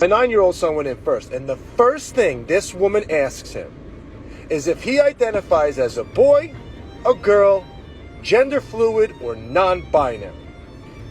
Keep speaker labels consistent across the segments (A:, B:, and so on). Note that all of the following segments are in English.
A: My 9-year-old son went in first, and the first thing this woman asks him is if he identifies as a boy, a girl, gender fluid, or non-binary.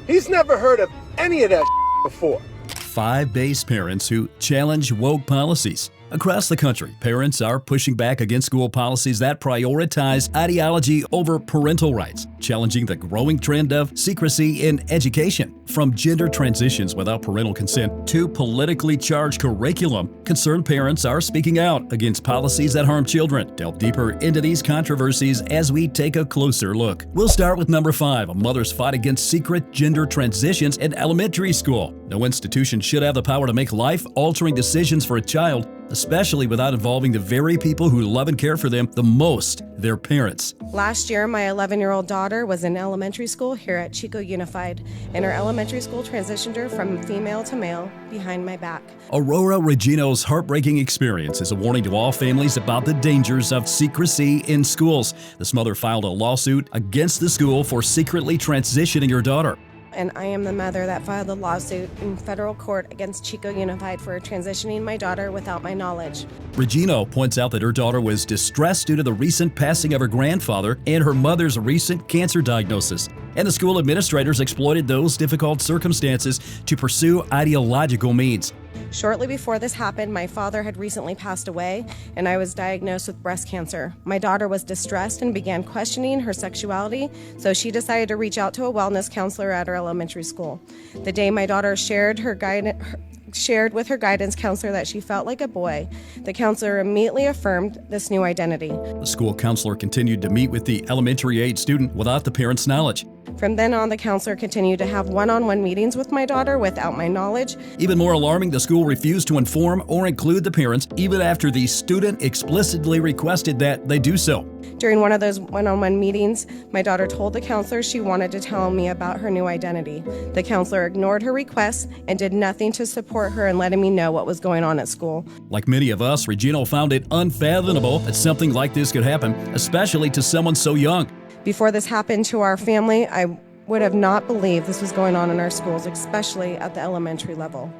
A: He's never heard of any of that before.
B: 5 base parents who challenge woke policies. Across the country, parents are pushing back against school policies that prioritize ideology over parental rights, challenging the growing trend of secrecy in education. From gender transitions without parental consent to politically charged curriculum, concerned parents are speaking out against policies that harm children. Delve deeper into these controversies as we take a closer look. We'll start with number 5, a mother's fight against secret gender transitions in elementary school. No institution should have the power to make life-altering decisions for a child, especially without involving the very people who love and care for them the most, their parents.
C: Last year, my 11-year-old daughter was in elementary school here at Chico Unified, and her elementary school transitioned her from female to male behind my back.
B: Aurora Regino's heartbreaking experience is a warning to all families about the dangers of secrecy in schools. This mother filed a lawsuit against the school for secretly transitioning her daughter.
C: And I am the mother that filed a lawsuit in federal court against Chico Unified for transitioning my daughter without my knowledge.
B: Regino points out that her daughter was distressed due to the recent passing of her grandfather and her mother's recent cancer diagnosis. And the school administrators exploited those difficult circumstances to pursue ideological means.
C: Shortly before this happened, my father had recently passed away, and I was diagnosed with breast cancer. My daughter was distressed and began questioning her sexuality, so she decided to reach out to a wellness counselor at her elementary school. The day my daughter shared with her guidance counselor that she felt like a boy, the counselor immediately affirmed this new identity.
B: The school counselor continued to meet with the elementary-age student without the parent's knowledge.
C: From then on, the counselor continued to have one-on-one meetings with my daughter without my knowledge.
B: Even more alarming, the school refused to inform or include the parents, even after the student explicitly requested that they do so.
C: During one of those one-on-one meetings, my daughter told the counselor she wanted to tell me about her new identity. The counselor ignored her request and did nothing to support her in letting me know what was going on at school.
B: Like many of us, Regino found it unfathomable that something like this could happen, especially to someone so young.
C: Before this happened to our family, I would have not believed this was going on in our schools, especially at the elementary level.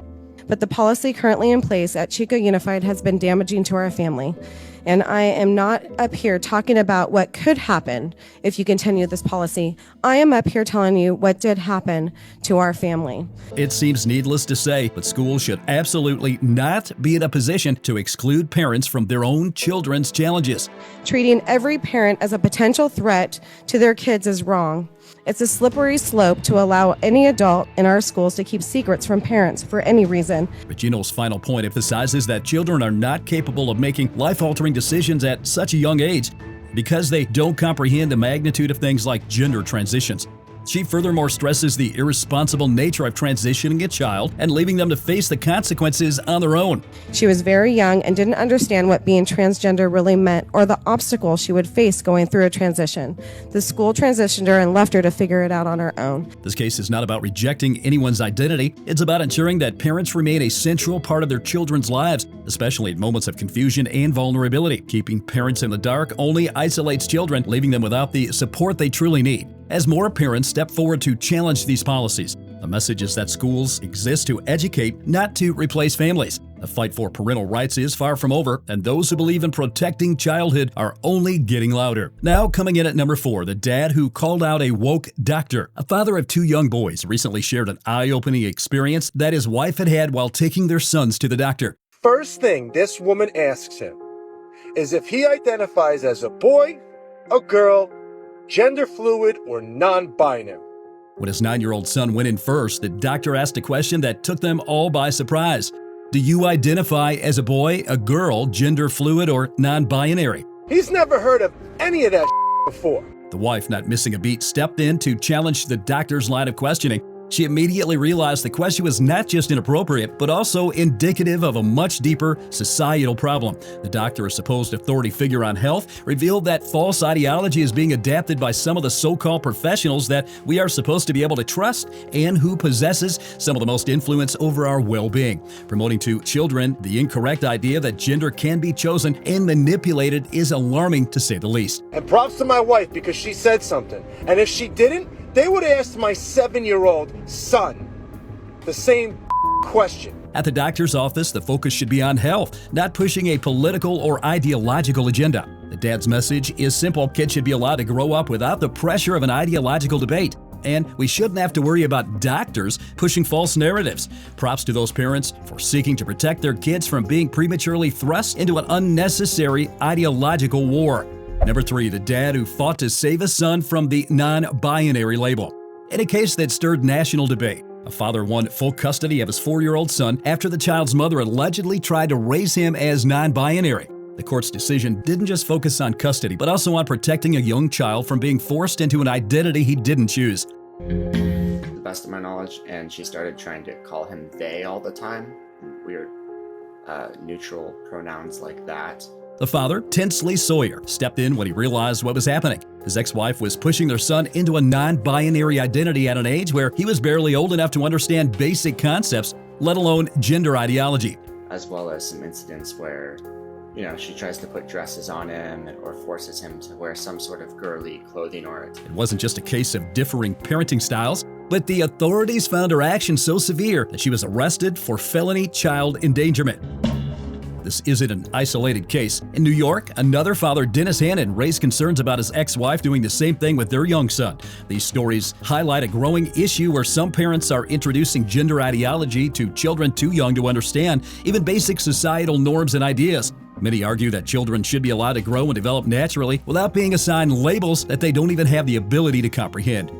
C: But the policy currently in place at Chico Unified has been damaging to our family. And I am not up here talking about what could happen if you continue this policy. I am up here telling you what did happen to our family.
B: It seems needless to say, but schools should absolutely not be in a position to exclude parents from their own children's challenges.
C: Treating every parent as a potential threat to their kids is wrong. It's a slippery slope to allow any adult in our schools to keep secrets from parents for any reason.
B: Regino's final point emphasizes that children are not capable of making life-altering decisions at such a young age because they don't comprehend the magnitude of things like gender transitions. She furthermore stresses the irresponsible nature of transitioning a child and leaving them to face the consequences on their own.
C: She was very young and didn't understand what being transgender really meant or the obstacles she would face going through a transition. The school transitioned her and left her to figure it out on her own.
B: This case is not about rejecting anyone's identity. It's about ensuring that parents remain a central part of their children's lives, especially at moments of confusion and vulnerability. Keeping parents in the dark only isolates children, leaving them without the support they truly need. As more parents step forward to challenge these policies, the message is that schools exist to educate, not to replace families. The fight for parental rights is far from over, and those who believe in protecting childhood are only getting louder. Now, coming in at number 4, the dad who called out a woke doctor. A father of 2 young boys recently shared an eye-opening experience that his wife had had while taking their sons to the doctor.
A: First thing this woman asks him is if he identifies as a boy, a girl, gender fluid, or non-binary.
B: When his 9-year-old son went in first, the doctor asked a question that took them all by surprise. Do you identify as a boy, a girl, gender fluid, or non-binary?
A: He's never heard of any of that before.
B: The wife, not missing a beat, stepped in to challenge the doctor's line of questioning. She immediately realized the question was not just inappropriate, but also indicative of a much deeper societal problem. The doctor, a supposed authority figure on health, revealed that false ideology is being adapted by some of the so-called professionals that we are supposed to be able to trust and who possesses some of the most influence over our well-being. Promoting to children the incorrect idea that gender can be chosen and manipulated is alarming, to say the least.
A: And props to my wife because she said something. And if she didn't, they would have asked my 7-year-old son the same question.
B: At the doctor's office, the focus should be on health, not pushing a political or ideological agenda. The dad's message is simple: kids should be allowed to grow up without the pressure of an ideological debate. And we shouldn't have to worry about doctors pushing false narratives. Props to those parents for seeking to protect their kids from being prematurely thrust into an unnecessary ideological war. Number 3, the dad who fought to save his son from the non-binary label. In a case that stirred national debate, a father won full custody of his 4-year-old son after the child's mother allegedly tried to raise him as non-binary. The court's decision didn't just focus on custody, but also on protecting a young child from being forced into an identity he didn't choose.
D: To the best of my knowledge, and she started trying to call him they all the time. Weird neutral pronouns like that.
B: The father, Tinsley Sawyer, stepped in when he realized what was happening. His ex-wife was pushing their son into a non-binary identity at an age where he was barely old enough to understand basic concepts, let alone gender ideology.
D: As well as some incidents where, she tries to put dresses on him or forces him to wear some sort of girly clothing or
B: It wasn't just a case of differing parenting styles, but the authorities found her actions so severe that she was arrested for felony child endangerment. This isn't an isolated case. In New York, another father, Dennis Hannon, raised concerns about his ex-wife doing the same thing with their young son. These stories highlight a growing issue where some parents are introducing gender ideology to children too young to understand even basic societal norms and ideas. Many argue that children should be allowed to grow and develop naturally without being assigned labels that they don't even have the ability to comprehend.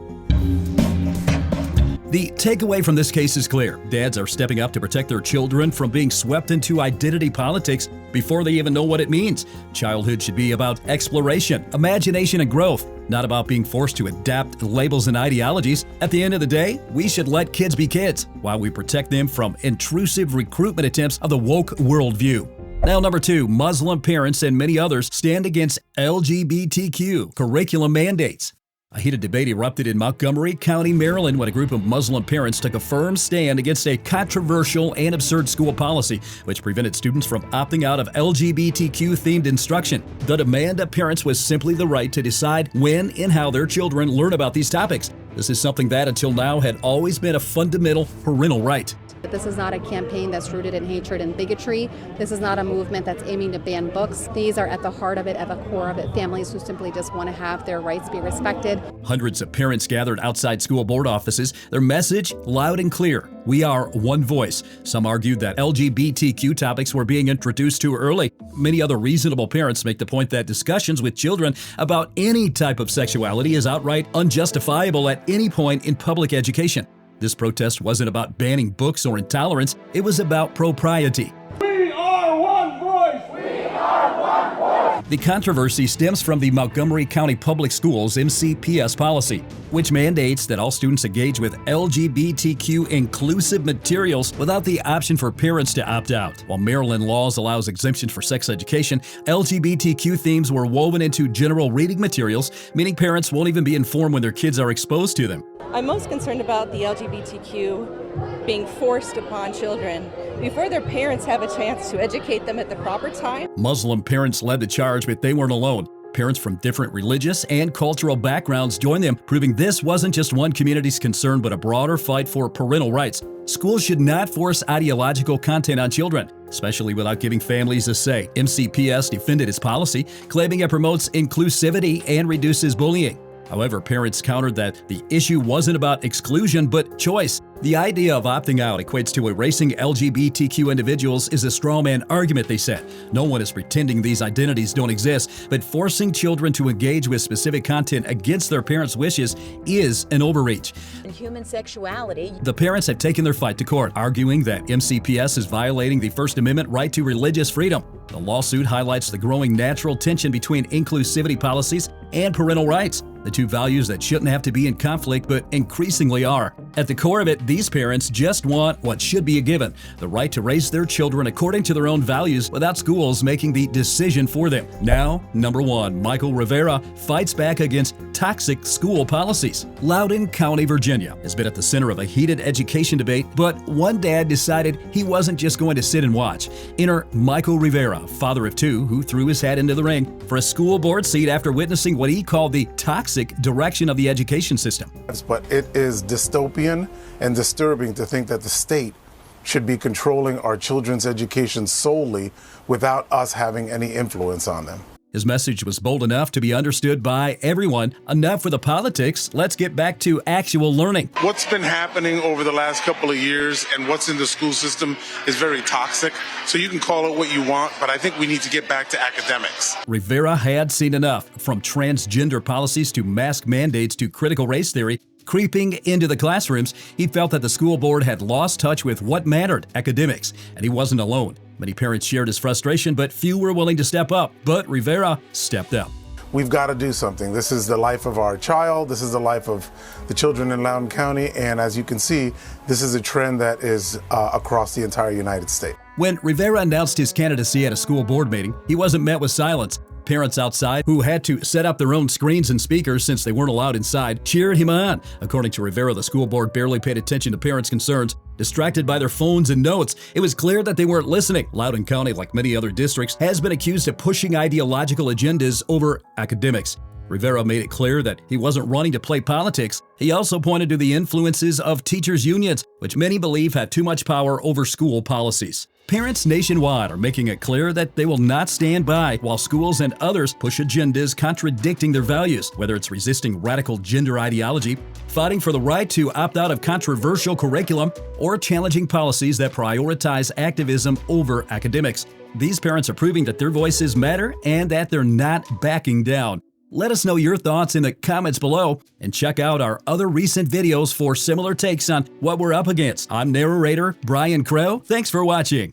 B: The takeaway from this case is clear. Dads are stepping up to protect their children from being swept into identity politics before they even know what it means. Childhood should be about exploration, imagination, and growth, not about being forced to adapt labels and ideologies. At the end of the day, we should let kids be kids while we protect them from intrusive recruitment attempts of the woke worldview. Now, number 2, Muslim parents and many others stand against LGBTQ curriculum mandates. A heated debate erupted in Montgomery County, Maryland, when a group of Muslim parents took a firm stand against a controversial and absurd school policy which prevented students from opting out of LGBTQ-themed instruction. The demand of parents was simply the right to decide when and how their children learn about these topics. This is something that, until now, had always been a fundamental parental right.
E: This is not a campaign that's rooted in hatred and bigotry. This is not a movement that's aiming to ban books. These are at the heart of it, at the core of it, families who simply just want to have their rights be respected.
B: Hundreds of parents gathered outside school board offices, their message loud and clear: we are one voice. Some argued that LGBTQ topics were being introduced too early. Many other reasonable parents make the point that discussions with children about any type of sexuality is outright unjustifiable at any point in public education. This protest wasn't about banning books or intolerance, it was about propriety.
F: We are one voice! We are one voice!
B: The controversy stems from the Montgomery County Public Schools MCPS policy, which mandates that all students engage with LGBTQ inclusive materials without the option for parents to opt out. While Maryland laws allows exemptions for sex education, LGBTQ themes were woven into general reading materials, meaning parents won't even be informed when their kids are exposed to them.
G: I'm most concerned about the LGBTQ being forced upon children before their parents have a chance to educate them at the proper time.
B: Muslim parents led the charge, but they weren't alone. Parents from different religious and cultural backgrounds joined them, proving this wasn't just one community's concern, but a broader fight for parental rights. Schools should not force ideological content on children, especially without giving families a say. MCPS defended its policy, claiming it promotes inclusivity and reduces bullying. However, parents countered that the issue wasn't about exclusion, but choice. The idea of opting out equates to erasing LGBTQ individuals is a strawman argument, they said. No one is pretending these identities don't exist, but forcing children to engage with specific content against their parents' wishes is an overreach.
H: In human sexuality,
B: the parents have taken their fight to court, arguing that MCPS is violating the First Amendment right to religious freedom. The lawsuit highlights the growing natural tension between inclusivity policies and parental rights, the two values that shouldn't have to be in conflict but increasingly are. At the core of it, these parents just want what should be a given: the right to raise their children according to their own values without schools making the decision for them. Now, number 1, Michael Rivera fights back against toxic school policies. Loudoun County, Virginia has been at the center of a heated education debate, but one dad decided he wasn't just going to sit and watch. Enter Michael Rivera, father of 2, who threw his hat into the ring for a school board seat after witnessing what he called the toxic direction of the education system.
I: But it is dystopian and disturbing to think that the state should be controlling our children's education solely without us having any influence on them.
B: His message was bold enough to be understood by everyone. Enough for the politics. Let's get back to actual learning.
J: What's been happening over the last couple of years and what's in the school system is very toxic. So you can call it what you want, but I think we need to get back to academics.
B: Rivera had seen enough, from transgender policies to mask mandates to critical race theory. Creeping into the classrooms, he felt that the school board had lost touch with what mattered, academics, and he wasn't alone. Many parents shared his frustration, but few were willing to step up. But Rivera stepped up.
I: We've got to do something. This is the life of our child. This is the life of the children in Loudoun County. And as you can see, this is a trend that is across the entire United States.
B: When Rivera announced his candidacy at a school board meeting, he wasn't met with silence. Parents outside, who had to set up their own screens and speakers since they weren't allowed inside, cheered him on. According to Rivera, the school board barely paid attention to parents' concerns. Distracted by their phones and notes, it was clear that they weren't listening. Loudoun County, like many other districts, has been accused of pushing ideological agendas over academics. Rivera made it clear that he wasn't running to play politics. He also pointed to the influences of teachers' unions, which many believe have too much power over school policies. Parents nationwide are making it clear that they will not stand by while schools and others push agendas contradicting their values, whether it's resisting radical gender ideology, fighting for the right to opt out of controversial curriculum, or challenging policies that prioritize activism over academics. These parents are proving that their voices matter and that they're not backing down. Let us know your thoughts in the comments below, and check out our other recent videos for similar takes on what we're up against. I'm narrator Brian Crow. Thanks for watching.